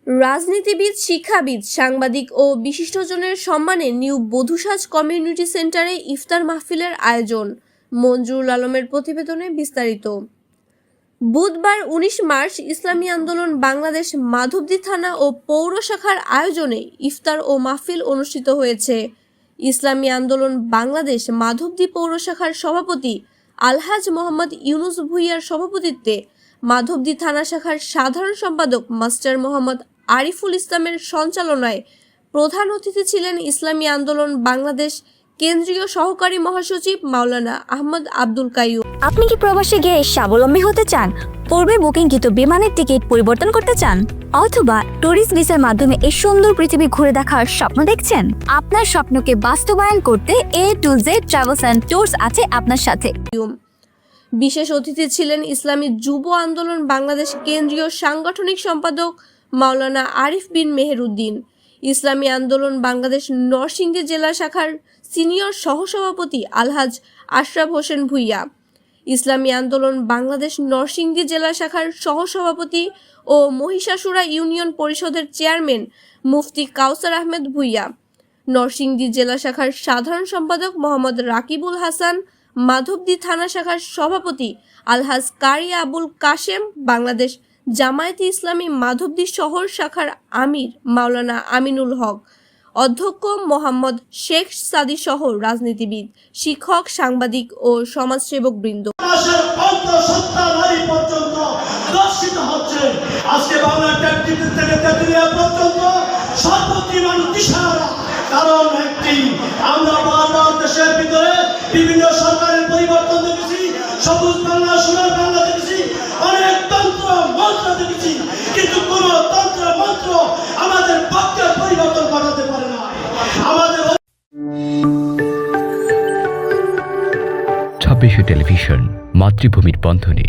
রাজনীতিবিদ, শিক্ষাবিদ, সাংবাদিক ও বিশিষ্টজনের সম্মানে নিউ বধূসাজ কমিউনিটি সেন্টারে ইফতার মাহফিলের আয়োজন। মঞ্জুরুল আলমের প্রতিবেদনে বিস্তারিত। বুধবার ১৯ মার্চ ইসলামী আন্দোলন বাংলাদেশ মাধবদী থানা ও পৌর শাখার আয়োজনে ইফতার ও মাহফিল অনুষ্ঠিত হয়েছে। ইসলামী আন্দোলন বাংলাদেশ মাধবদী পৌর শাখার সভাপতি আলহাজ মোহাম্মদ ইউনুস ভূঁইয়ার সভাপতিত্বে মাধবদী থানা শাখার সাধারণ সম্পাদক মাস্টার মোহাম্মদ আরিফুল ইসলামের সঞ্চালনায় প্রধান অতিথি ছিলেন ইসলামী আন্দোলন বাংলাদেশ কেন্দ্রীয় সহকারী মহাসচিব মাওলানা আহমদ আব্দুল কাইয়ুম। আপনি কি প্রবাসে গিয়ে স্বাবলম্বী হতে চান? পূর্বে বুকিংকৃত বিমানের টিকিট পরিবর্তন করতে চান, অথবা ট্যুরিস্ট ভিসার মাধ্যমে এই সুন্দর পৃথিবী ঘুরে দেখার স্বপ্ন দেখছেন? আপনার স্বপ্নকে বাস্তবায়ন করতে A to Z travels and tours আছে আপনার সাথে। বিশেষ অতিথি ছিলেন ইসলামী যুব আন্দোলন বাংলাদেশ কেন্দ্রীয় সাংগঠনিক সম্পাদক মাওলানা আরিফ বিন মেহেরউদ্দিন, ইসলামী আন্দোলন বাংলাদেশ নরসিংদী জেলা শাখার সিনিয়র সহসভাপতি আলহাজ আশরাফ হোসেন ভূঁইয়া, ইসলামী আন্দোলন বাংলাদেশ নরসিংদী জেলা শাখার সহসভাপতি ও মহিষাসুরা ইউনিয়ন পরিষদের চেয়ারম্যান মুফতি কাউসার আহমেদ ভূঁইয়া, নরসিংদী জেলা শাখার সাধারণ সম্পাদক মোহাম্মদ রাকিবুল হাসান, মাধবদী থানা শাখার সভাপতি আলহাজ কারি আবুল কাশেম, বাংলাদেশ জামায়াতে ইসলামী মাধবদী শহর শাখার আমির মাওলানা আমিনুল হক, অধ্যক্ষ মোহাম্মদ শেখ সাদি সহ রাজনীতিবিদ, শিক্ষক, সাংবাদিক ও সমাজসেবক বৃন্দ। কারণ একটি, আমরা বারবার দেশের ভিতরে বিভিন্ন সরকারের পরিবর্তন দেখেছি, সবুজ বাংলা, সোনার বাংলা দেখেছি, অনেক তন্ত্র মন্ত্র দেখেছি, কিন্তু কোন তন্ত্র মন্ত্র আমাদের পক্ষে পরিবর্তন ঘটাতে পারে না। আমাদের 26 টেলিভিশন, মাতৃভূমির বন্ধনে।